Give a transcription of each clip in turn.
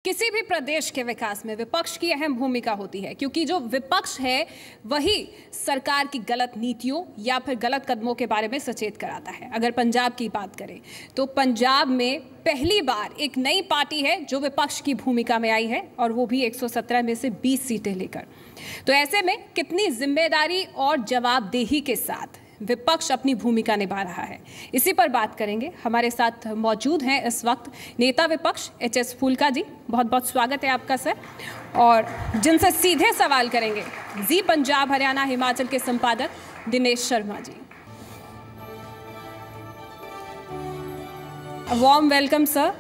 किसी भी प्रदेश के विकास में विपक्ष की अहम भूमिका होती है, क्योंकि जो विपक्ष है वही सरकार की गलत नीतियों या फिर गलत कदमों के बारे में सचेत कराता है। अगर पंजाब की बात करें तो पंजाब में पहली बार एक नई पार्टी है जो विपक्ष की भूमिका में आई है, और वो भी 117 में से 20 सीटें लेकर। तो ऐसे में कितनी जिम्मेदारी और जवाबदेही के साथ विपक्ष अपनी भूमिका निभा रहा है, इसी पर बात करेंगे। हमारे साथ मौजूद हैं इस वक्त नेता विपक्ष एच.एस. फूलका जी। बहुत बहुत स्वागत है आपका सर। और जिनसे सीधे सवाल करेंगे जी पंजाब हरियाणा हिमाचल के संपादक Dinesh Sharma ji. Warm welcome sir.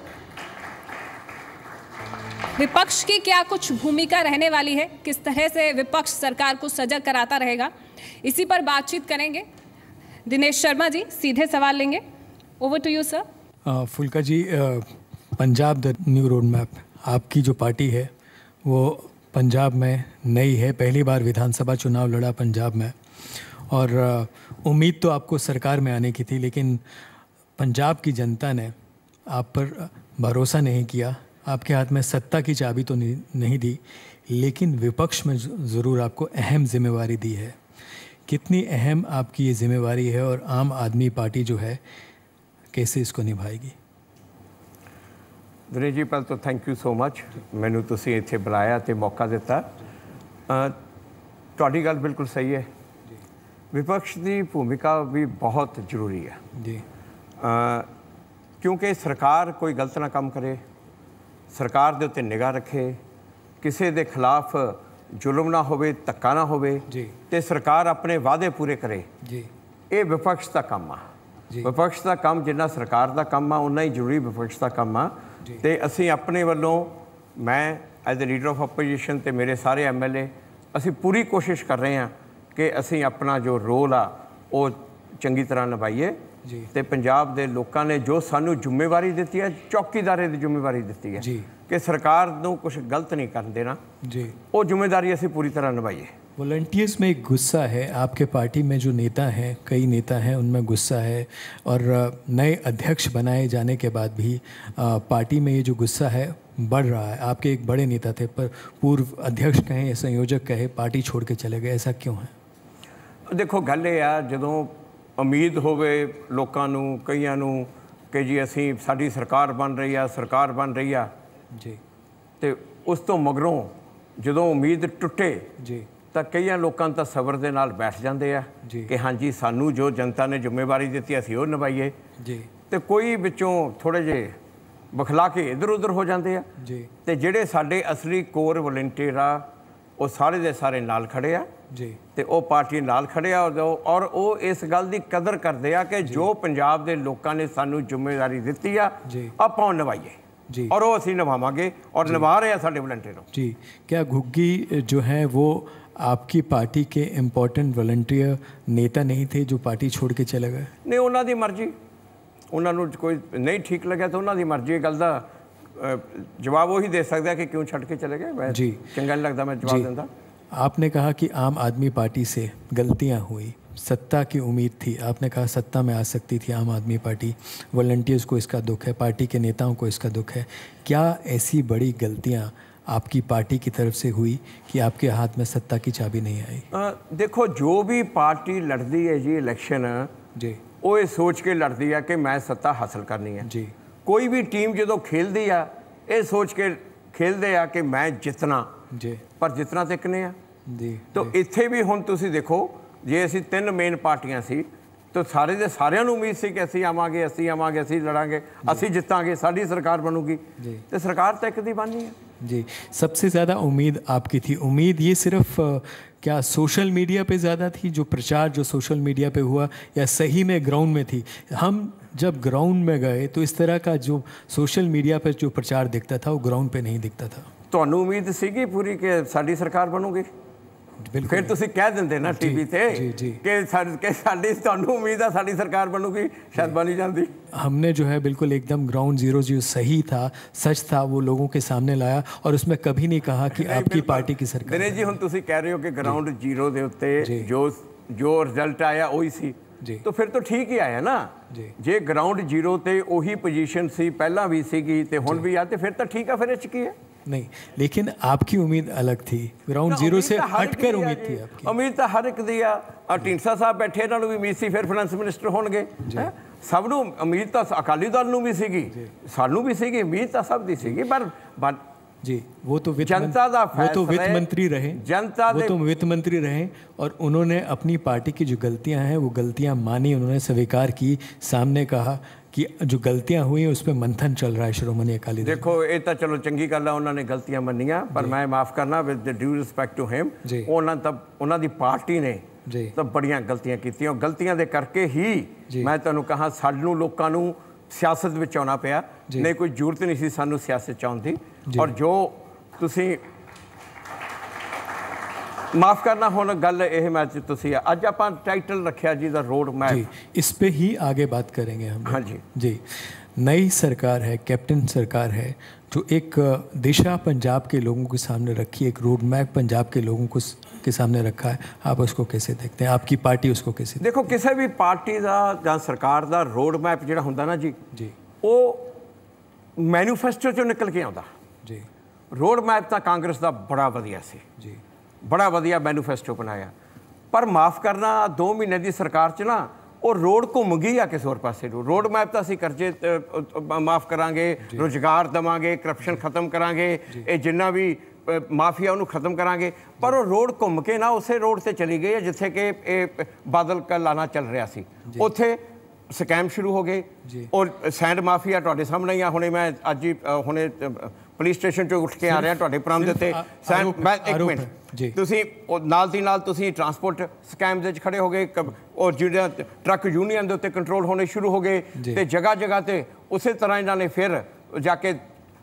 विपक्ष की क्या कुछ भूमिका रहने वाली है, किस तरह से विपक्ष सरकार को सजग कराता रहेगा, इसी पर बातचीत करेंगे। दिनेश शर्मा जी सीधे सवाल लेंगे। Over to you sir. Phoolka ji, Punjab the new road map, आपकी जो पार्टी है वो पंजाब में नई है, पहली बार विधानसभा चुनाव लड़ा पंजाब में, और उम्मीद तो आपको सरकार में आने की थी, लेकिन पंजाब की जनता ने आप पर भरोसा नहीं किया। आपके हाथ में सत्ता की चाबी तो नहीं दी, लेकिन विपक्ष में ज़रूर आपको अहम जिम्मेवारी दी है। कितनी अहम आपकी ये जिम्मेवारी है, और आम आदमी पार्टी जो है कैसे इसको निभाएगी? दिनेश जी, पहले तो थैंक यू सो मच, मैनू तुसीं इत्थे बुलाया ते मौका दिता। तुहाडी गल बिल्कुल सही है, विपक्ष की भूमिका भी बहुत जरूरी है जी। क्योंकि सरकार कोई गलत ना काम करे, सरकार दे उत्ते निगाह रखे, किसी के खिलाफ जुल्म ना होवे, धक्का ना होवे जी, ते सरकार अपने वादे पूरे करे जी। ये विपक्ष का काम आ। विपक्ष का काम जिन्ना सरकार का काम आ उन्ना ही जरूरी विपक्ष का काम आ। ते असीं अपने वालों, मैं as a leader of opposition ते मेरे सारे MLA असीं पूरी कोशिश कर रहे हैं कि असीं अपना जो रोल आ वो चंगी तरह निभाइए ते पंजाब दे लोकां ने जो सानू जिम्मेवारी दी है, चौकीदारे की जिम्मेवारी दी है कि सरकार को कुछ गलत नहीं कर देना जी, वो जिम्मेदारी असीं पूरी तरह निभाइए। वॉलंटियर्स में एक गुस्सा है, आपके पार्टी में जो नेता हैं, कई नेता हैं, उनमें गुस्सा है, और नए अध्यक्ष बनाए जाने के बाद भी पार्टी में ये जो गुस्सा है बढ़ रहा है। आपके एक बड़े नेता थे, पर पूर्व अध्यक्ष कहें या संयोजक कहे, पार्टी छोड़ के चले गए, ऐसा क्यों है? देखो गल ये आ, जदों उम्मीद होवे लोकां नूं, कईयां नूं कि जी असीं साडी सरकार बन रही आ, सरकार बन रही आ जी, तो उस तो मगरों जदों उम्मीद टुटे जी तो कई लोगों तो सबर के नाल बैठ जाते हैं कि हाँ जी सानू जो जनता ने जिम्मेवारी दी असीं वो निभाइए जी, तो कोई विचों थोड़े जे बखला के इधर उधर हो जाते हैं जी, तो जेडे साडे असली कोर वॉलंटियर आ वो सारे दे सारे नाल खड़े आ जी, तो वो पार्टी नाल खड़े आ, और वो इस गल की कदर करते हैं कि जो पंजाब के लोगों ने सानू जिम्मेदारी दी आ आपां निभाइए जी, और वो असीं निभावांगे और निभा रहे हैं साडे वॉलंटियर जी। क्या घुग्गी जो है वो आपकी पार्टी के इम्पोर्टेंट वॉलंटियर नेता नहीं थे जो पार्टी छोड़ के चले गए? नहीं, उन्हों की मर्जी, उन्होंने कोई नहीं ठीक लगे तो उन्हों की मर्जी। गल का जवाब वही दे सकता है कि क्यों छड़ के चले गए। मैं जी चंगा नहीं लगता मैं जवाब देता। आपने कहा कि आम आदमी पार्टी से गलतियां हुई, सत्ता की उम्मीद थी, आपने कहा सत्ता में आ सकती थी आम आदमी पार्टी, वॉलंटियर्स को इसका दुख है, पार्टी के नेताओं को इसका दुख है। क्या ऐसी बड़ी गलतियां आपकी पार्टी की तरफ से हुई कि आपके हाथ में सत्ता की चाबी नहीं आई? देखो, जो भी पार्टी लड़ती है जी इलेक्शन जी, वो ये सोच के लड़ती है कि मैं सत्ता हासिल करनी है जी। कोई भी टीम जो खेलती है ये सोच के खेलते हैं कि मैं जितना जी, पर जितना तो किने आ जी। तो इत्थे भी हुण तुसीं देखो, जे असीं 3 मेन पार्टियां सी तो सारे दे सारिਆਂ ਨੂੰ उम्मीद सी कि असीं आवांगे, असीं लड़ांगे, असीं जितांगे, साडी सरकार बनूगी, तो सरकार तो एक दी बननी है जी। सबसे ज़्यादा उम्मीद आपकी थी, उम्मीद ये सिर्फ क्या सोशल मीडिया पे ज़्यादा थी, जो प्रचार जो सोशल मीडिया पे हुआ, या सही में ग्राउंड में थी? हम जब ग्राउंड में गए तो इस तरह का जो सोशल मीडिया पर जो प्रचार दिखता था वो ग्राउंड पे नहीं दिखता था। तुहानू उम्मीद सीगी पूरी कि साडी सरकार बनूगी? फिर तुसीं कह दिंदे ना टीवी ते कि साडी तुहानू उम्मीद है साडी सरकार बनूगी, शायद बन ही जाती। हमने जो है बिल्कुल एकदम ग्राउंड जीरो जो सही था, सच था, वो लोगों के सामने लाया, और उसमें कभी नहीं कहा कि आपकी पार्टी की सरकार। दिनेश जी, हुण तुसीं कह रहे हो कि ग्राउंड जीरो दे उत्ते जो रिजल्ट आया वही सी, तो फिर तो ठीक ही आया ना जी। जे ग्राउंड जीरो ते वही पोजीशन सी, पहला भी सीगी ते हुण भी आ, ते फिर तो ठीक है। फिर इच की है? नहीं, लेकिन आपकी उम्मीद अलग थी, ग्राउंड जीरो से हटकर उम्मीद थी आपकी। उम्मीद तो हर एक दी आ ਢੀਂਡਸਾ ਸਾਹਿਬ ਬੈਠੇ, ਇਹਨਾਂ ਨੂੰ ਵੀ ਉਮੀਦ ਸੀ ਫਿਰ ਫਾਈਨੈਂਸ ਮਿਨਿਸਟਰ ਹੋਣਗੇ। ਸਭ ਨੂੰ ਉਮੀਦ ਤਾਂ ਅਕਾਲੀ ਦਲ ਨੂੰ ਵੀ ਸੀਗੀ, ਸਾਨੂੰ ਵੀ ਸੀਗੀ, ਉਮੀਦ ਤਾਂ ਸਭ ਦੀ ਸੀਗੀ। ਪਰ जी वो तो जनता दा वो तो वित्त मंत्री रहे, वो तो वित्त मंत्री रहे और उन्होंने अपनी पार्टी की जो गलतियां हैं वो गलतियां मानी, उन्होंने स्वीकार की, सामने कहा कि जो गलतियां हुई हैं उस पर मंथन चल रहा है श्रोमणी अकाली दल। देखो ये तो चलो चंगी गल है, उन्होंने गलतियां मनिया, पर मैं माफ़ करना with the due respect to him, उन्होंने पार्टी ने तो बड़ियां गलतियां कीतियां, गलतियां दे करके ही मैं तुहानूं कहा सानूं लोकां नूं सियासत विच आउणा पिया, नहीं कोई जरूरत नहीं सी सानूं सियासत च आउण दी। और जो तुसीं माफ़ करना हुण गल यह मैं तुसीं अज आपां टाइटल रखिया जी द रोड मैप, इस पे ही आगे बात करेंगे हम। हाँ जी जी, नई सरकार है, कैप्टन सरकार है, जो एक दिशा पंजाब के लोगों के सामने रखी, एक रोड मैप पंजाब के लोगों को के सामने रखा है, आप उसको कैसे देखते हैं? आपकी पार्टी उसको कैसे देखो? किसी भी पार्टी का या सरकार का रोड मैप जो होंदा ना जी, वो मैनीफेस्टो चो निकल के आता जी। रोड मैप तो कांग्रेस का बड़ा वधिया सी जी, बड़ा वधिया मैनीफेस्टो बनाया, पर माफ़ करना 2 महीने की सरकार च ना वो रोड घूम गई आ किसी होर पासे। रोड मैप तो असीं करजे माफ़ करांगे, रोजगार देवांगे, करप्शन खत्म करांगे, ये जिन्ना भी माफिया उन्होंने खत्म करांगे, पर वो रोड घूम के ना उस रोड से चली गई है जिथे कि बादल का लाना चल रहा सी, उत्थे स्कैम शुरू हो गए और सैंड माफिया तुहाडे सामने ही आ। हुणे मैं अज ही हुणे पुलिस स्टेशन चो उठ के आ रहा तुहाडे पराम दे उत्ते सैंड। मैं एक मिनट, तुसीं नाल दी नाल तुसीं ट्रांसपोर्ट स्कैम दे खड़े हो गए और जिहड़े ट्रक यूनीयन दे उत्ते कंट्रोल होने शुरू हो गए ते जगह जगह ते उस तरह इन्हां ने फिर जाके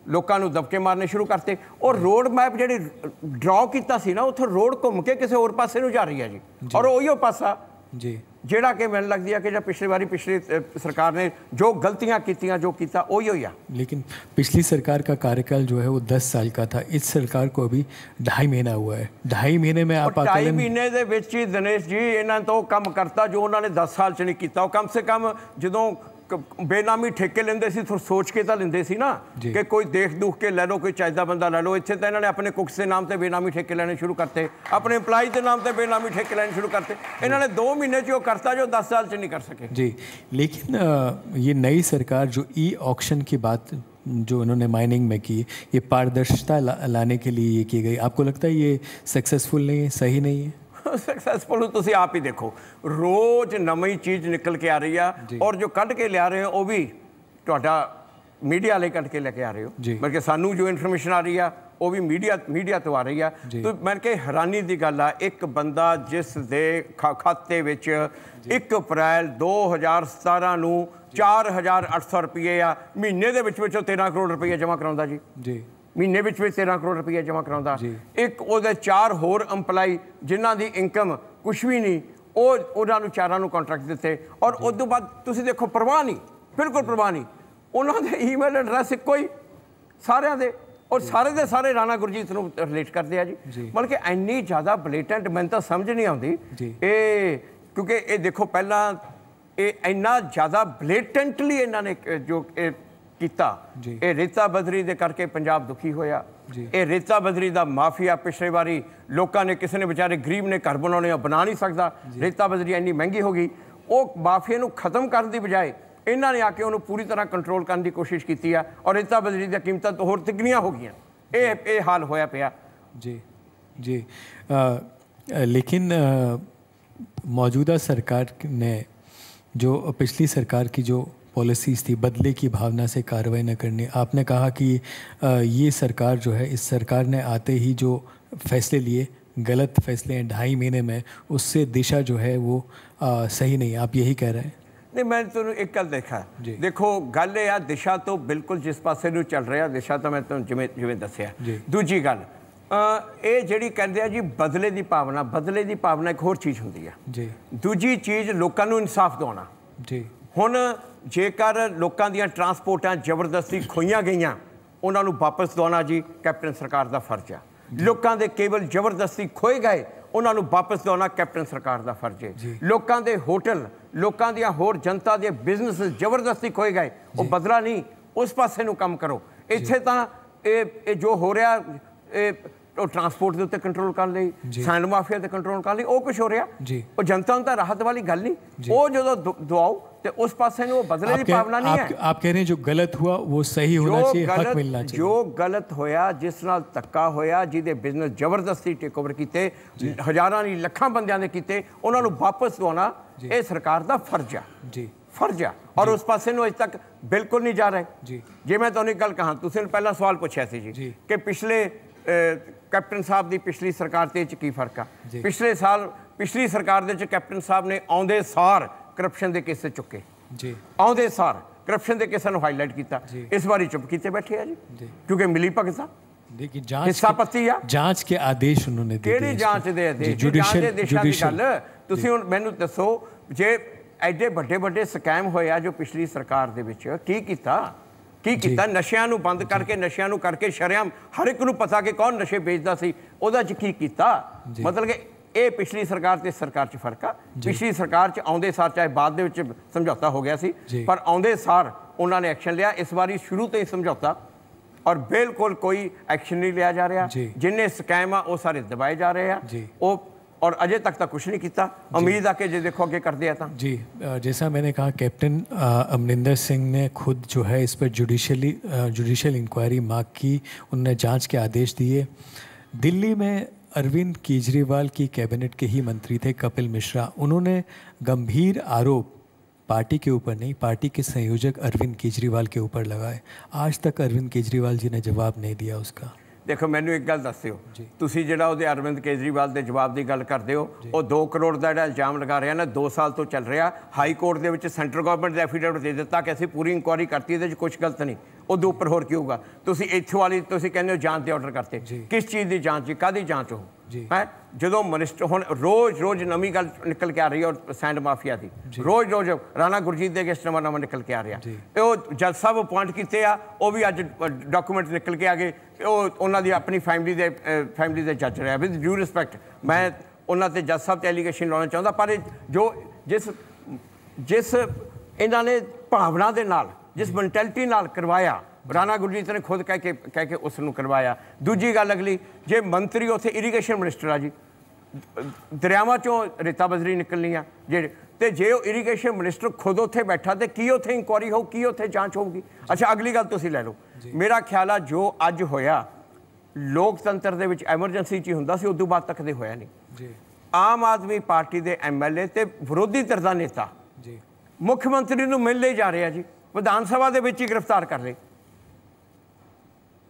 लोगों को दबके मारने शुरू करते। और रोड मैप जी ड्रॉ किया सी ना, उतो रोड घूम के किसी होर पासे नूं जा रही है जी, और उही पासा जी जेड़ा कि मैनूं लगदी है कि जो पिछली बारी पिछली सरकार ने जो गलतियां कीतियां जो किया उही होया। लेकिन पिछली सरकार का कार्यकाल जो है वो 10 साल का था, इस सरकार को अभी 2.5 महीना हुआ है। 2.5 महीने में आप 2.5 महीने दे विच ही दिनेश जी इन्हां तो काम करता जो उन्होंने 10 साल च नहीं किया। कम से कम जो बेनामी ठेके लेंदे सी तो सोच के तो लेंदे सी ना कि कोई देख दुख के ले लो, कोई चाहिदा बंदा ले लो। इत्थे तो इन्होंने अपने कुक्स के नाम से बेनामी ठेके लेने शुरू करते, अपने एम्पलाई के नाम से बेनामी ठेके लेने शुरू करते। इन्होंने 2 महीने जो करता जो 10 साल च नहीं कर सके जी। लेकिन ये नई सरकार जो ई ऑक्शन की बात जो उन्होंने माइनिंग में की, ये पारदर्शिता लाने के लिए ये की गई, आपको लगता है ये सक्सेसफुल नहीं है, सही नहीं है? सक्सैसफुल तुसीं आप ही देखो, रोज नवी चीज़ निकल के आ रही है और जो कढ़ के लिया रहे हो वो भी तुहाडा मीडिया वाले कढ़ के लेके आ रहे हो, बल्कि सानू जो इन्फॉर्मेशन आ रही है वो भी मीडिया तो आ रही है। तो मैं कह हैरानी की गल है, एक बंदा जिस दे खाते विच 1 अप्रैल 2017 नूं 4,800 रुपये आ महीने दे विच 13 करोड़ रुपये जमा कराउंदा जी, महीने विच 13 करोड़ रुपये जमा कराउंदा। एक उहदे 4 होर अंपलाई जिन्हां दी इनकम कुछ भी नहीं, उन्होंने 4 नूं कॉन्ट्रैक्ट दिते। और उस तो बाद तुसीं देखो परवाह नहीं, बिल्कुल परवाह नहीं, उन्होंने ईमेल एड्रैस इक्को ही सारिਆਂ दे, और सारे दे सारे राणा गुरजीत नूं रिलेट करते हैं जी। बल्कि इन्नी ज़्यादा बलेटेंट मैनूं तां समझ नहीं आती ये, क्योंकि ये देखो पहला ये इन्ना ज़्यादा बलेटेंटली इन्होंने जो किया, ये रेता बदरी दे करके पंजाब दुखी होया। ये रेता बदरी का माफिया पिछले बारी लोगों ने किसी ने बेचारे गरीब ने घर बनाने बना नहीं सकता, रेता बदरी इन्नी महंगी हो गई, वो माफिया को खत्म करने की बजाय इन्हों ने आके उन्होंने पूरी तरह कंट्रोल करने की कोशिश की है और रेता बदरी दी कीमतां तो होर तिगनियां हो गई। ये हाल होया पिया जी जी। लेकिन मौजूदा सरकार ने जो पिछली सरकार की जो पॉलिसीज़ थी, बदले की भावना से कार्रवाई न करनी, आपने कहा कि ये सरकार जो है, इस सरकार ने आते ही जो फैसले लिए गलत फैसले हैं 2.5 महीने में, उससे दिशा जो है वो सही नहीं, आप यही कह रहे हैं? नहीं, मैं तो एक गल देखा, देखो गल है दिशा तो बिल्कुल जिस पासे नूं चल रहा दिशा तो मैं तो जिवें दस्सिया। दूजी गल ये जिहड़ी कहंदे आ जी बदले की भावना, बदले की भावना एक होर चीज़ हुंदी है। दूजी चीज़ लोकां नूं इंसाफ दिवाउणा जी। हुण जेकर लोगों दी ट्रांसपोर्टां जबरदस्ती खोईयां गईयां, उन्होंने वापस दिवाना जी कैप्टन सरकार का फर्ज है। लोगों के केवल जबरदस्ती खोए गए, उन्होंने वापस दिवाना कैप्टन सरकार का फर्ज है। लोगों के होटल, लोगों दी होर जनता के बिजनेस जबरदस्ती खोए गए, वो बदला नहीं, उस पासे नूं काम करो। इत्थे तां ਇਹ ਜੋ ਹੋ ਰਿਹਾ ਇਹ ਉਹ ਟਰਾਂਸਪੋਰਟ ਦੇ ਉੱਤੇ ਕੰਟਰੋਲ ਕਰਨ ਲਈ, ਸੈਂਡ ਮਾਫੀਆ ਤੇ ਕੰਟਰੋਲ ਕਰਨ ਲਈ ਉਹ ਕੁਝ ਹੋ ਰਿਹਾ। ਉਹ ਜਨਤਾ ਨੂੰ ਤਾਂ ਰਾਹਤ ਵਾਲੀ ਗੱਲ ਨਹੀਂ। ਉਹ ਜਦੋਂ ਦਵਾਓ ਤੇ उस पासे वो बदले की भावना नहीं है। आप कह रहे हैं जो गलत हुआ वो सही होना चाहिए, हक मिलना चाहिए। जो गलत होया, जिस नाल धक्का होया, जिहदे बिजनेस जबरदस्ती टेक ओवर कीते, हज़ारां नहीं लखां बंदियां दे कीते, उन्हां नूं वापस दवाना ये सरकार दा फर्ज है, फर्ज है। और उस पासे नूं अज तक बिल्कुल नहीं जा रहे। जे मैं तुहानूं गल कहां, तुसीं पहला सवाल पुछिया सी जी कि पिछले कैप्टन साहब की पिछली सरकार ते की फर्क आ। पिछले साल पिछली सरकार दे कैप्टन साहब ने आउंदे सार करप्शन के केस चुके, आउंदे सार करप्शन के केसां नूं हाईलाइट किया। इस बारी चुप कीते बैठे हैं जी, क्योंकि मिली भगत आ, हिस्सा पत्ती आ। जांच के आदेश उन्होंने दिए, किहड़ी जांच दे आदेश? जांच दे आदेशां दी गल तुसीं हुण मैनूं दसो, जे एडे वड्डे वड्डे स्कैम होया जो पिछली सरकार दे विच की कीता? नशियां नूं बंद करके, नशियां नूं करके शरेआम हर एक नूं पता कि कौन नशे बेचदा सी, उहदा च की कीता? मतलब कि ये पिछली सरकार ते सरकार च फर्क आ। पिछली सरकार च आउंदे सार, चाहे बाद दे विच समझौता हो गया सी, पर आउंदे सार उन्होंने एक्शन लिया। इस बारी शुरू तो ही समझौता और बिल्कुल कोई एक्शन नहीं लिया जा रहा। जिन्ने स्कैम आ वो सारे दबाए जा रहे हैं और अजे तक तो कुछ नहीं किया। उम्मीद आ कि जो देखो अगे करते हैं जी। जैसा मैंने कहा, कैप्टन अमरिंदर सिंह ने खुद जो है इस पर जुडिशियल इंक्वायरी मांग की, उन्होंने जांच के आदेश दिए। दिल्ली में अरविंद केजरीवाल की कैबिनेट के ही मंत्री थे कपिल मिश्रा, उन्होंने गंभीर आरोप पार्टी के ऊपर नहीं, पार्टी के संयोजक अरविंद केजरीवाल के ऊपर लगाए। आज तक अरविंद केजरीवाल जी ने जवाब नहीं दिया उसका। देखो मैनू एक गल दस दिओ, तुसीं जिहड़ा उहदे अरविंद केजरीवाल के जवाब की गल करते हो, वो 2 करोड़ का जिहड़ा इल्जाम लगा रहा ना, 2 साल तो चल रहा। हाई कोर्ट के विच सेंट्रल गवर्नमेंट ने एफीडेविट दे दिता कि असीं पूरी इंक्वायरी करती, इहदे च कुछ गलत नहीं। उदों उपर होर की होगा? तुसीं इत्थों वाली तुसीं कहंदे हो जांच के ऑर्डर करते, किस चीज़ की जांच जी, काहदी जांच हो है? जो मिनिस्टर हुण रोज़ रोज़ नवीं गल निकल के आ रही है और सैंड माफिया की रोज़ रोज़ राणा गुरजीत के अगेंस्ट नवां नवां निकल के आ रहा। वो जज साहब अपॉइंट किए आ, वो भी अज डॉक्यूमेंट निकल के आ गए। उन्हों की अपनी फैमिली के जज रहा। विद ड्यू रिस्पैक्ट मैं उन्होंने जज साहब ते एलीगेशन लाना चाहता, पर जो जिस इन्होंने भावना के नाल, जिस मैंटैलिटी नाल करवाया, राणा गुरजीत ने खुद कह के उसनूं करवाया। दूजी गल अगली, जे मंत्री उत्थे इरीगेशन मिनिस्टर आ जी, दरियावां चों रेता बजरी निकलनी आ जे, तो जे इरीगेशन मिनिस्टर खुद उत्थे बैठा तो की उत्थे इंक्वायरी हो, की उत्थे जांच होगी? अच्छा अगली गल तुसीं लै लो, मेरा ख्याल आ जो अज होया लोकतंत्र दे विच एमरजेंसी च हुंदा सी, उदों बाद तक दे होया नहीं। आम आदमी पार्टी के MLA ते विरोधी धिर दा नेता मुख्यमंत्री नूं मिल ले जा रहे जी, विधान सभा दे विच ही गिरफ्तार कर ले,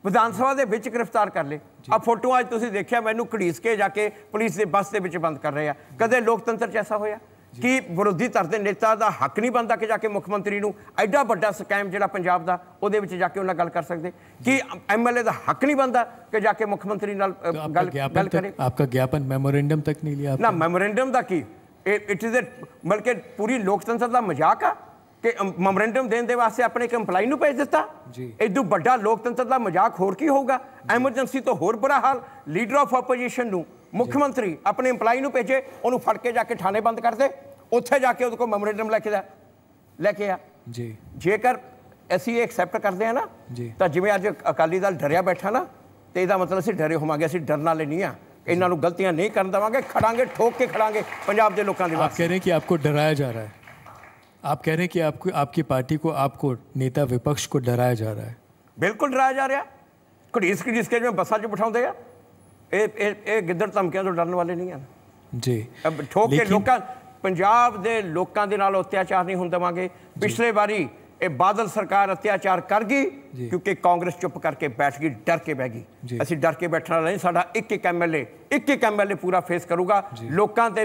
विधान सभा के विच गिरफ्तार कर ले। आ फोटो अज तुसीं देखिया, मैनू घड़ीस के जाके पुलिस के बस के विच बंद कर रहे हैं। कदे लोकतंत्र च ऐसा होया कि विरोधी धर के नेता का हक नहीं बनता कि जाके मुख्यमंत्री नूं एडा वड्डा स्कैम जिहड़ा पंजाब दा उहदे विच जाके उन्हां गल कर सकते? कि MLA का हक नहीं बनता कि जाके मुख्यमंत्री नाल गल करे? आपका ज्ञापन मेमोरेंडम तक नहीं लिया ना? मेमोरेंडम का की इट इज़ बल्कि पूरी लोकतंत्र का मजाक आ कि मैमोरेंडम देने वास्ते अपने एक एम्पलाई नूं भेज दिता। इदों वड्डा लोकतंत्र का मजाक होर की होगा? एमरजेंसी तो होर बुरा हाल, लीडर ऑफ ओपोजिशन नूं मुख्यमंत्री अपने एम्पलाई नूं भेजे, उन्होंने फड़ के जाके थाने बंद कर दे, उत्थे जाके उहदे कोल मैमोरेंडम लैके आ जी। जेकर असीं ये एक्सैप्ट करते हैं ना, तो जिवें अज अकाली दल डरिया बैठा ना, तो इसदा मतलब असीं डरे होवांगे, असीं डरन वाले नहीं आ। इन्हां नूं गलतियां नहीं करन देवांगे, खड़ांगे, ठोक के खड़ांगे पंजाब के लोगों के। आप कह रहे हैं कि आपको डराया जा रहा है, आप कह रहे हैं कि आपकी पार्टी को, आपको नेता विपक्ष को डराया जा रहा है? बिल्कुल डराया जा रहा। घड़ीस के में बसा च बिठाते हैं, ये गिद्दड़ धमकियां तो डरन वाले नहीं हैं जी। ठोक के लोग पंजाब के लोगों के नाल अत्याचार नहीं होने देवांगे। पिछले बारी ये बादल सरकार अत्याचार कर गई क्योंकि कांग्रेस चुप करके बैठ गई, डर के बह गई। असीं डर के बैठना नहीं, साडा एक MLA पूरा फेस करूगा। लोगों के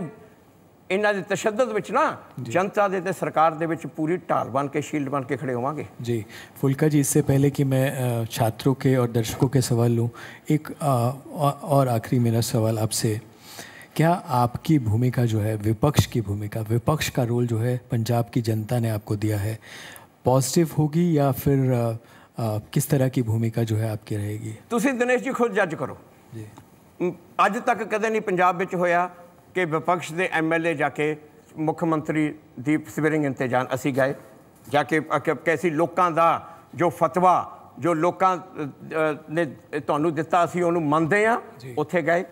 इन्हां दे तशद्दुद विच ना जनता दे ते सरकार दे विच पूरी ढाल बन के, शील्ड बन के खड़े होवांगे जी। फुल्का जी, इससे पहले कि मैं छात्रों के और दर्शकों के सवाल लूँ, एक और आखिरी मेरा सवाल आपसे, क्या आपकी भूमिका जो है, विपक्ष की भूमिका, विपक्ष का रोल जो है पंजाब की जनता ने आपको दिया है, पॉजिटिव होगी या फिर किस तरह की भूमिका जो है आपकी रहेगी? तुसीं दिनेश जी खुद जज करो जी। अज तक कदे नहीं पंजाब विच होया कि विपक्ष के MLA जाके मुख्यमंत्री दी स्वीयरिंग इंतजाम असी गए जाके कैसी लोगों का जो फतवा ਜੋ ਲੋਕਾਂ ਨੇ ਤੁਹਾਨੂੰ ਦਿੱਤਾ ਅਸੀਂ ਉਹਨੂੰ ਮੰਨਦੇ ਹਾਂ, ਉੱਥੇ ਗਏ।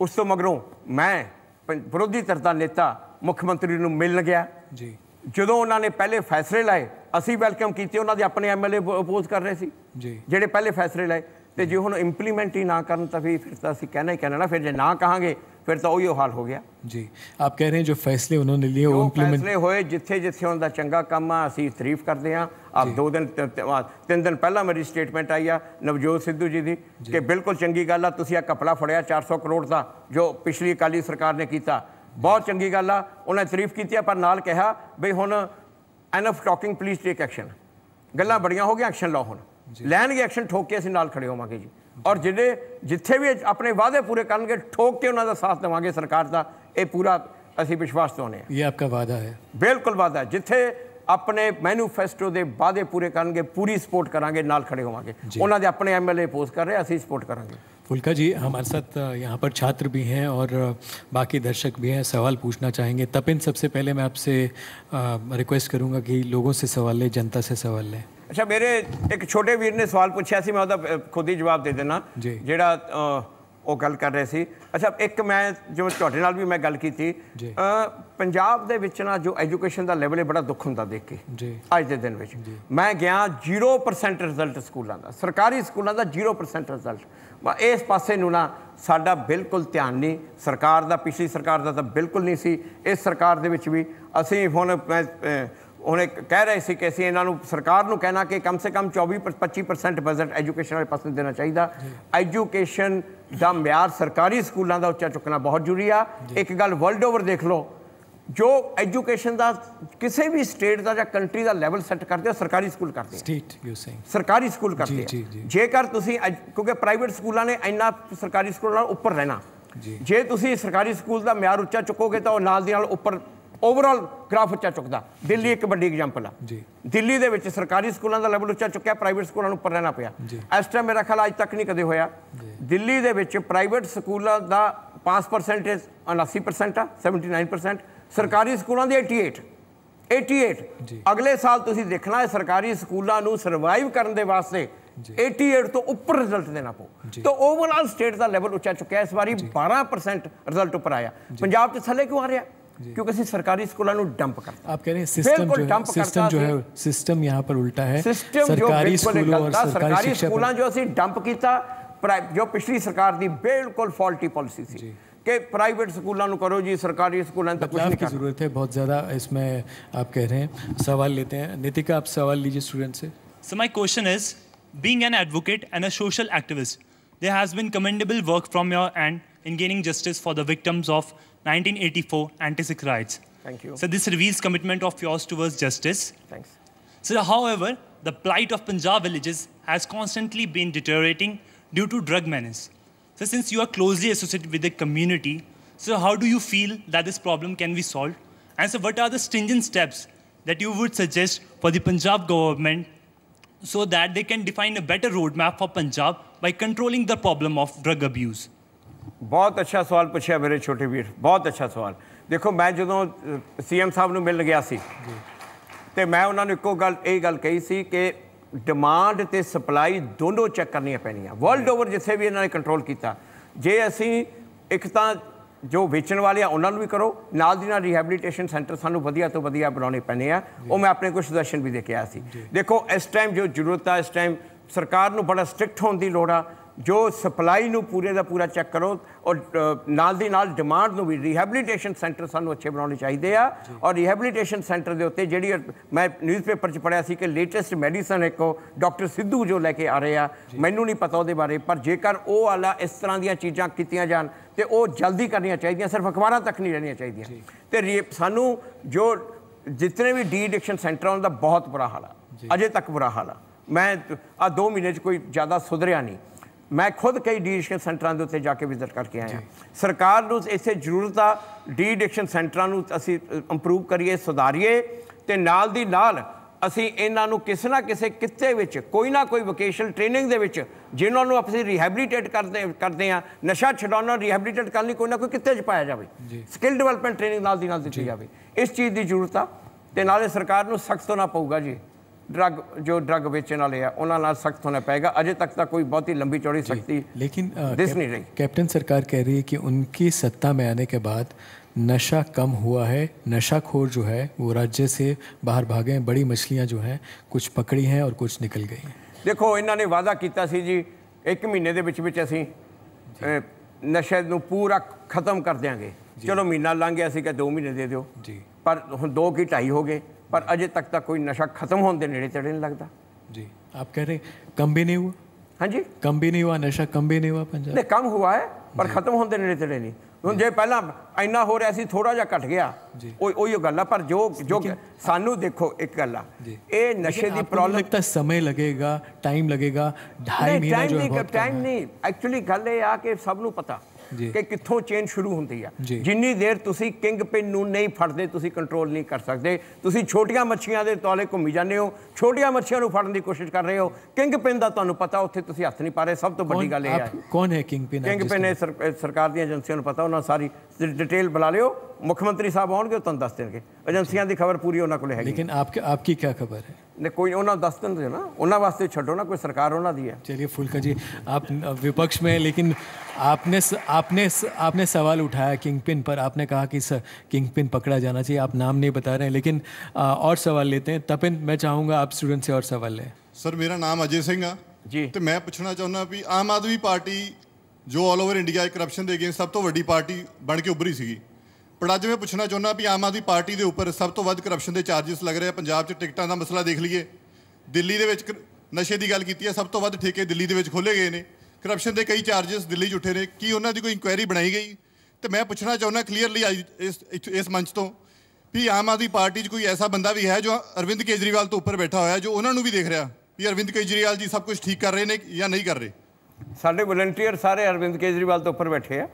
ਉਸ ਤੋਂ ਮਗਰੋਂ ਮੈਂ ਵਿਰੋਧੀ ਧਿਰ ਦਾ ਨੇਤਾ ਮੁੱਖ ਮੰਤਰੀ ਨੂੰ ਮਿਲਣ ਗਿਆ ਜੀ। ਜਦੋਂ ਉਹਨਾਂ ਨੇ ਪਹਿਲੇ ਫੈਸਲੇ ਲਾਏ ਅਸੀਂ ਵੈਲਕਮ ਕੀਤੇ, ਉਹਨਾਂ ਦੇ ਆਪਣੇ ਐਮਐਲਏ ਅਪੋਜ਼ ਕਰ ਰਹੇ ਸੀ ਜੀ ਜਿਹੜੇ ਪਹਿਲੇ ਫੈਸਲੇ ਲਾਏ। ਤੇ ਜੇ ਹੁਣ ਇੰਪਲੀਮੈਂਟ ਹੀ ਨਾ ਕਰਨ ਤਾਂ ਫਿਰ ਤਾਂ ਅਸੀਂ ਕਹਿਣਾ ही कहना ना, फिर जे ना कहांगे फिर तो वही हाल हो गया जी। आप कह रहे हैं जो फैसले उन्होंने लिए वो इंप्लीमेंट फैसले होए जिथे जिथे उनका चंगा काम आ असी तारीफ करते हैं। आप 2 दिन 3 दिन पहला मेरी स्टेटमेंट आई आ नवजोत सिद्धू जी की कि बिल्कुल चंगी गल आ तुसीं आ कपड़ा फड़िया 400 करोड़ का जो पिछली अकाली सरकार ने किया, बहुत चंगी गल आ। उन्हें तारीफ की पर नाल कहा बई हुण enough talking please take action, गल्लां बड़ियां हो गई एक्शन लो, हुण लैणगे एक्शन, ठोक के असीं नाल खड़े होवांगे जी। और जिहड़े जिथे भी अपने वादे पूरे करनगे ठोक के उन्हां दा साथ देवांगे सरकार दा, ये पूरा असीं विश्वास दवाउने हैं। ये आपका वादा है? बिल्कुल वादा है। जिथे अपने मैनीफेस्टो के वादे पूरे करेंगे पूरी सपोर्ट करांगे, नाल खड़े होवांगे। उन्हां दे अपने एमएलए अपोज कर रहे, असीं सपोर्ट करांगे। फुल्का जी हमारे साथ यहाँ पर छात्र भी हैं और बाकी दर्शक भी हैं, सवाल पूछना चाहेंगे। तपिन, सबसे पहले मैं आपसे रिक्वेस्ट करूँगा कि लोगों से सवाल लें, जनता से सवाल लें। अच्छा, मेरे एक छोटे वीर ने सवाल पूछा सी, मैं उसका खुद ही जवाब दे देना ਜਿਹੜਾ ਉਹ ਗੱਲ ਕਰ ਰਹੇ ਸੀ। ਅੱਛਾ, ਇੱਕ ਮੈਂ ਜਿਵੇਂ ਤੁਹਾਡੇ ਨਾਲ ਵੀ ਮੈਂ ਗੱਲ ਕੀਤੀ, ਪੰਜਾਬ ਦੇ ਵਿੱਚ ਨਾ ਜੋ ਐਜੂਕੇਸ਼ਨ ਦਾ ਲੈਵਲ ਹੈ ਬੜਾ ਦੁੱਖ ਹੁੰਦਾ ਦੇਖ ਕੇ ਅੱਜ ਦੇ ਦਿਨ ਵਿੱਚ। ਮੈਂ ਗਿਆ 0% ਰਿਜ਼ਲਟ ਸਕੂਲਾਂ ਦਾ, ਸਰਕਾਰੀ ਸਕੂਲਾਂ ਦਾ 0% ਰਿਜ਼ਲਟ। ਇਸ ਪਾਸੇ ਨੂੰ ਨਾ ਸਾਡਾ ਬਿਲਕੁਲ ਧਿਆਨ ਨਹੀਂ ਸਰਕਾਰ ਦਾ, ਪਿਛਲੀ ਸਰਕਾਰ ਦਾ ਤਾਂ ਬਿਲਕੁਲ ਨਹੀਂ ਸੀ। ਇਸ ਸਰਕਾਰ ਦੇ ਵਿੱਚ ਵੀ ਅਸੀਂ ਹੁਣ उन्हें कह रहे थे कि असं इन्हों सरकार को कहना कि कम से कम 24-25% बजट एजुकेशन वाले पास देना चाहिए। एजुकेशन का म्यार सरकारी स्कूलों का उच्चा चुकना बहुत जरूरी आ। एक गल वर्ल्ड ओवर देख लो, जो एजुकेशन का किसी भी स्टेट का या कंट्री का लैवल सैट करते हो सरकारी स्कूल करते हैं, सरकारी स्कूल करते हैं। जेकर तुसी क्योंकि प्राइवेट स्कूलों ने इन्ना सरकारी स्कूलों उपर रहना, जे तुसी सरकारी स्कूल का म्यार उच्चा चुकोगे तो नाल दी नाल उपर ओवरऑल ग्राफ उच्चा चुकता। दिल्ली एक बड़ी एग्जाम्पल है, दिल्ली दे विच सरकारी स्कूलों का लैवल उच्चा चुक्या, प्राइवेट स्कूलों उपर रहना पिया। इस टाइम मेरा ख्याल अज तक नहीं कदे होया दिल्ली दे विच प्राइवेट स्कूलों का पास परसेंटेज 79% आ, 79%, सरकारी स्कूलों की 88। अगले साल तुसीं देखना है सरकारी स्कूलों को सर्वाइव करने के वास्ते 88 तो उपर रिजल्ट देना पो। तो ओवरऑल स्टेट का लैवल उच्चा चुक्या, इस बारी 12% रिजल्ट उपर आया। पंजाब तो थले क्यों आ रहा? क्योंकि ਅਸੀਂ सरकारी स्कूलों को डंप करते। आप कह रहे हैं सिस्टम जो है सिस्टम यहाँ पर उल्टा है। सरकारी स्कूलों और सरकारी स्कूलों जो ਅਸੀਂ डंप किया, जो पिछली सरकार की बिल्कुल फॉल्टी पॉलिसी थी कि प्राइवेट स्कूलों को करो जी, सरकारी स्कूलों तक कुछ नहीं की जरूरत है बहुत ज़्यादा। इसमें आप कह रहे हैं सवाल लेते हैं। नितिका, आप सवाल लीजिए स्टूडेंट से। So my question is, being an advocate and a social activist, there has been commendable work from your end in gaining justice for the victims of 1984 anti-Sikh riots. Thank you. So this reveals commitment of yours towards justice. Thanks. So however, the plight of Punjab villages has constantly been deteriorating due to drug menace. So since you are closely associated with the community, so how do you feel that this problem can be solved? And so what are the stringent steps that you would suggest for the Punjab government so that they can define a better roadmap for Punjab by controlling the problem of drug abuse? बहुत अच्छा सवाल पूछा मेरे छोटे वीर, बहुत अच्छा सवाल। देखो, मैं जो CM साहब ਨੂੰ मिल गया सी तो मैं उन्होंने एको गल यही गल कही सी कि डिमांड ते सप्लाई दोनों चैक करनियां पैणियां। वर्ल्ड ओवर जिथे भी इन्होंने कंट्रोल किया, जे असी एक तो जो वेचण वाले आ उन्होंने भी करो, नाल दी नाल रिहैबिलिटेशन सेंटर सानू वधिया तो वधिया बनाने पैने आ। वो मैं अपने कुछ सुजैशन भी दे के आया सी। देखो, इस टाइम जो जरूरत है, इस टाइम सरकार नू बड़ा स्ट्रिक्ट होने की लोड़ आ। जो सप्लाई नू पूरे का पूरा चैक करो और नाल दी नाल डिमांड नू भी रिहैबिलिटेशन सेंटर सानू अच्छे बनाने चाहिए आ। और रिहैबिलिटेशन सेंटर के उत्ते जिहड़ी मैं न्यूज़पेपर च पढ़िया सी कि लेटेस्ट मैडिसन एक डॉक्टर सिद्धू जो लैके आ रहे हैं, मैनू नहीं पता उहदे बारे, पर जेकर वो वाला इस तरह दी चीज़ां कीतियां जान तो वो जल्दी करनियां चाहिए, सिर्फ अखबारां तक नहीं रहनियां चाहिए। तो सानू जो जितने भी डी एडिक्शन सेंटर उनका बहुत बुरा हाल है, अजे तक बुरा हाल है। मैं आ 2 महीने कोई ज़्यादा सुधरिया नहीं। मैं खुद कई डी एडिक्शन सेंटर के उत्ते जाके विजिट करके आया। सरकार नूं इत्थे जरूरत आ डी एडिक्शन सेंटर नूं असीं इंप्रूव करिए, सुधारीए ते नाल दी नाल असीं इन्हां नूं किसी ना किसी किते विच कोई ना कोई वोकेशनल ट्रेनिंग दे विच जिन्हां नूं असीं रिहैबिलिटेट करदे आ, नशा छुड़ाउणा रिहैबिलिटेट करने कोई ना कोई किते च पाया जाए, स्किल डिवेलपमेंट ट्रेनिंग नाल दी नाल दित्ती जाए। इस चीज़ की जरूरत आ ते नाले सरकार नूं सख्त होना पऊगा जी। जो ड्रग बेचने वाले हैं उन्होंने सख्त होना पड़ेगा। अजे तक तो कोई बहुत ही लंबी चौड़ी सख्ती लेकिन दिस नहीं रही। कैप्टन सरकार कह रही है कि उनकी सत्ता में आने के बाद नशा कम हुआ है, नशाखोर जो है वो राज्य से बाहर भागे हैं, बड़ी मछलियाँ जो हैं कुछ पकड़ी हैं और कुछ निकल गई हैं। देखो इन्होंने वादा किया सी जी 1 महीने ਦੇ ਵਿੱਚ ਅਸੀਂ नशे ਨੂੰ पूरा खत्म कर देंगे। चलो महीना लंघ गया, 2 महीने दे दो जी, पर हुण 2 की 2.5 हो गए, पर अजे तक कोई नशा खत्म होने के नेड़े तेड़े नहीं लगता जी। आप कह रहे कम भी नहीं हुआ? हाँ जी, कम भी नहीं हुआ, नशा कम भी नहीं हुआ पंजाब? नहीं कम हुआ है पर खत्म होने के नेड़े तेड़े नहीं। ਹੁਣ ਜੇ ਪਹਿਲਾਂ ਇੰਨਾ ਹੋ ਰਿਹਾ ਸੀ ਥੋੜਾ ਜਿਹਾ ਘਟ ਗਿਆ, ਉਹੀ ਗੱਲ ਆ। ਪਰ ਜੋ ਸਾਨੂੰ ਦੇਖੋ ਇੱਕ ਗੱਲ ਆ, ਇਹ ਨਸ਼ੇ ਦੀ ਪ੍ਰੋਬਲਮ लगता है समय लगेगा, टाइम लगेगा, 2.5 महीना जो है बहुत टाइम नहीं। एक्चुअली ਗੱਲ ਇਹ ਆ ਕਿ ਸਭ ਨੂੰ ਪਤਾ ਕਿ ਕਿੱਥੋਂ ਚੇਨ ਸ਼ੁਰੂ ਹੁੰਦੀ ਆ। ਜਿੰਨੀ ਦੇਰ ਤੁਸੀਂ ਕਿੰਗ ਪਿਨ ਨੂੰ ਨਹੀਂ ਫੜਦੇ ਤੁਸੀਂ ਕੰਟਰੋਲ ਨਹੀਂ ਕਰ ਸਕਦੇ। ਤੁਸੀਂ ਛੋਟੀਆਂ ਮੱਛੀਆਂ ਦੇ ਤੌਲੇ ਘੁੰਮੀ ਜਾਂਦੇ ਹੋ, ਛੋਟੀਆਂ ਮੱਛੀਆਂ ਨੂੰ ਫੜਨ ਦੀ ਕੋਸ਼ਿਸ਼ ਕਰ ਰਹੇ ਹੋ। ਕਿੰਗ ਪਿਨ ਦਾ ਤੁਹਾਨੂੰ ਪਤਾ ਉੱਥੇ ਤੁਸੀਂ ਹੱਥ ਨਹੀਂ ਪਾ ਰਹੇ। ਸਭ ਤੋਂ ਵੱਡੀ ਗੱਲ ਇਹ ਹੈ ਕੌਣ ਹੈ ਕਿੰਗ ਪਿਨ? ਕਿੰਗ ਪਿਨ ਸਰਕਾਰ ਦੀਆਂ ਏਜੰਸੀਆਂ ਨੂੰ ਪਤਾ, ਉਹਨਾਂ ਸਾਰੀ डिटेल बुला लियो। मुख्यमंत्री साहब आउणगे तुहानूं दस देणगे, एजेंसियां दी खबर पूरी उन्हां कोल हैगी। लेकिन आपकी क्या खबर है? ने कोई उन्हां दस देणगे ना, उन्हां वास्ते छड्डो ना, कोई सरकार उन्हां दी है। चलिए फुल्का जी, आप विपक्ष में, लेकिन आपने सवाल उठाया किंग पिन पर। आपने कहा कि किंग पिन पकड़ा जाना चाहिए, आप नाम नहीं बता रहे हैं, लेकिन और सवाल लेते हैं। तपिन, मैं चाहूँगा आप स्टूडेंट से और सवाल लें। सर मेरा नाम अजय सिंह है जी, तो मैं पूछना चाहुंदा भी आम आदमी पार्टी जो ऑल ओवर इंडिया करप्शन के अगेंस्ट सब तो वड्डी पार्टी बन के उभरी सी, पर अज मैं पूछना चाहुंदा भी आम आदमी पार्टी के उपर सब तो वध करप्शन के चार्जिस लग रहे हैं। पंजाब च टिकटां का मसला देख लीए, दिल्ली दे विच नशे की गल कीती है, सब तो वध ठेके दिल्ली दे विच खोले गए हैं, करप्शन के कई चार्जिस दिल्ली च उठे ने, की उन्होंने कोई इंक्वायरी बनाई गई? तो मैं पूछना चाहुंदा क्लीयरली इस मंच तो भी आम आदमी पार्टी कोई ऐसा बंदा भी है जो अरविंद केजरीवाल तो उपर बैठा हुआ है, जो उन्होंने भी देख रहा भी अरविंद केजरीवाल जी सब कुछ ठीक कर रहे हैं या नहीं कर रहे? ਸਾਡੇ ਵਲੰਟੀਅਰ ਸਾਰੇ ਅਰਵਿੰਦ ਕੇਜਰੀਵਾਲ ਤੋਂ ਉੱਪਰ ਬੈਠੇ ਆ।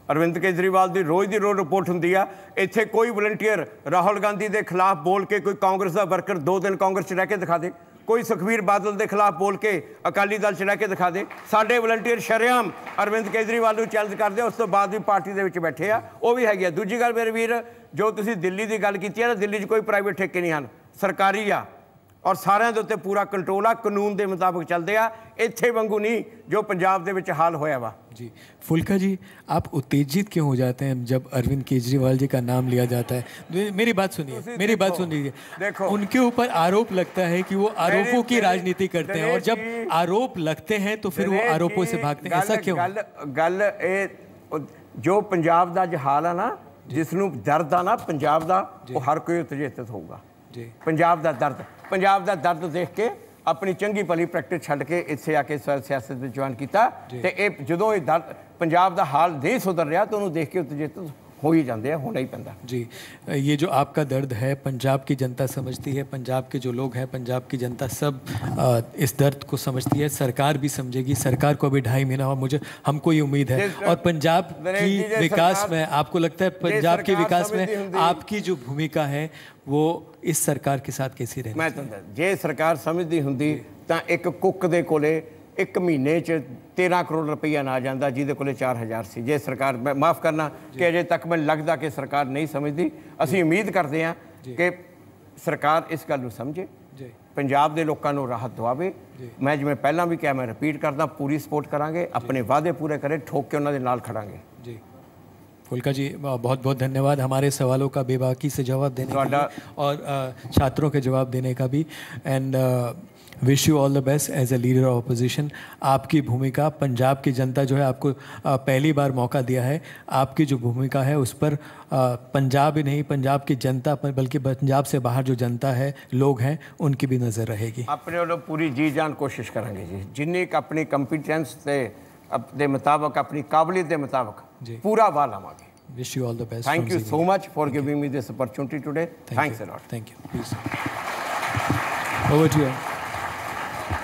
ਅਰਵਿੰਦ ਕੇਜਰੀਵਾਲ ਦੀ ਰੋਜ਼ ਰਿਪੋਰਟ ਹੁੰਦੀ ਆ। ਇੱਥੇ ਕੋਈ ਵਲੰਟੀਅਰ ਰਾਹੁਲ ਗਾਂਧੀ ਦੇ ਖਿਲਾਫ ਬੋਲ ਕੇ, ਕੋਈ ਕਾਂਗਰਸ ਦਾ ਵਰਕਰ 2 ਦਿਨ ਕਾਂਗਰਸ 'ਚ ਰਹਿ ਕੇ ਦਿਖਾ ਦੇ, ਕੋਈ ਸੁਖਬੀਰ ਬਾਦਲ ਦੇ ਖਿਲਾਫ ਬੋਲ ਕੇ ਅਕਾਲੀ ਦਲ 'ਚ ਰਹਿ ਕੇ ਦਿਖਾ ਦੇ। ਸਾਡੇ ਵਲੰਟੀਅਰ ਸ਼ਰੇਆਮ ਅਰਵਿੰਦ ਕੇਜਰੀਵਾਲ ਨੂੰ ਚੈਲੰਜ ਕਰਦੇ ਆ, ਉਸ ਤੋਂ ਬਾਅਦ ਵੀ ਪਾਰਟੀ ਦੇ ਵਿੱਚ ਬੈਠੇ ਆ। ਉਹ ਵੀ ਹੈਗੀ ਆ। ਦੂਜੀ ਗੱਲ ਮੇਰੇ ਵੀਰ, ਜੋ ਤੁਸੀਂ ਦਿੱਲੀ ਦੀ ਗੱਲ ਕੀਤੀ ਹੈ ਨਾ, ਦਿੱਲੀ 'ਚ ਕੋਈ ਪ੍ਰਾਈਵੇਟ ਠੇਕੇ ਨਹੀਂ ਹਨ, ਸਰਕਾਰੀ ਆ, और सारे के उत्ते पूरा कंट्रोल आ, कानून के मुताबिक चलते आ। इत्थे वांगू नहीं जो पंजाब दे विच हाल होया वा। जी फुल्का जी, आप उत्तेजित क्यों हो जाते हैं जब अरविंद केजरीवाल जी का नाम लिया जाता है? मेरी बात सुनिए, मेरी बात सुनिए। देखो, उनके ऊपर आरोप लगता है कि वो आरोपों की राजनीति करते हैं, और जब आरोप लगते हैं तो फिर वो आरोपों से भागते हैं। ऐसा क्यों? गल जो पंजाब का जो हाल है ना, जिसनों दर्द आ ना पंजाब का, वो हर कोई उत्तेजित होगा। पंजाब का दर्द, पंजाब का दर्द देख के अपनी चंगी भली प्रैक्टिस छड्ड के इत्थे आके सियासत में ज्वाइन किया, तो ये जो ये दर्द पंजाब का हाल नहीं सुधर रहा तो उन्होंने देख के उत्तेजित हो ही जाते हैं, होना ही पैंदा। जी, ये जो आपका दर्द है पंजाब की जनता समझती है, पंजाब के जो लोग हैं, पंजाब की जनता सब इस दर्द को समझती है। सरकार भी समझेगी, सरकार को अभी 2.5 महीना हुआ, हमको ये उम्मीद है। और पंजाब की विकास में आपको लगता है, पंजाब के विकास में आपकी जो भूमिका है वो इस सरकार के साथ कैसी रहे? मैं जे सरकार समझती होंदी तो एक कुक दे कोले 1 महीने 13 करोड़ रुपया ना जाता, जिहदे कोले 4000 सी। जे सरकार, माफ़ करना कि अजे तक मैं लगता कि सरकार नहीं समझती। असीं उम्मीद करते हैं कि सरकार इस गल नूं समझे, पंजाब के लोगों को राहत दवावे। मैं जिवें पहलां भी कहा, मैं रिपीट करदा, पूरी सपोर्ट करांगे, अपने वादे पूरे करें, ठोक के उन्होंने नाल खड़ांगे। जी फुल्का जी, बहुत बहुत धन्यवाद हमारे सवालों का बेबाकी से जवाब देने का भी, और छात्रों के जवाब देने का भी। And wish you all the best as a leader of opposition. आपकी भूमिका, पंजाब की जनता जो है आपको पहली बार मौका दिया है, आपकी जो भूमिका है उस पर पंजाब ही नहीं, पंजाब की जनता बल्कि पंजाब से बाहर जो जनता है, लोग हैं, उनकी भी नज़र रहेगी। अपने वालों पूरी जी जान कोशिश करेंगे जी, जिन्नी अपनी कंपीटेंस के मुताबिक, अपनी काबिलियत के मुताबिक पूरा वाल आवांगे। Wish you all the best. Thank you so much for giving me this opportunity today. Thanks a lot. Thank you. Please over to you.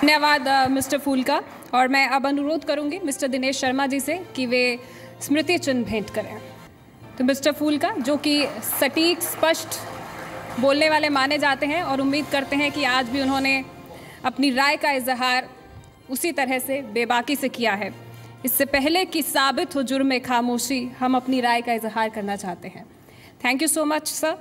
धन्यवाद मिस्टर फूलका। और मैं अब अनुरोध करूंगी मिस्टर दिनेश शर्मा जी से कि वे स्मृति चिन्ह भेंट करें। तो मिस्टर फूलका, जो कि सटीक, स्पष्ट बोलने वाले माने जाते हैं, और उम्मीद करते हैं कि आज भी उन्होंने अपनी राय का इजहार उसी तरह से बेबाकी से किया है। इससे पहले कि साबित हो जुर्म खामोशी, हम अपनी राय का इजहार करना चाहते हैं। Thank you so much sir.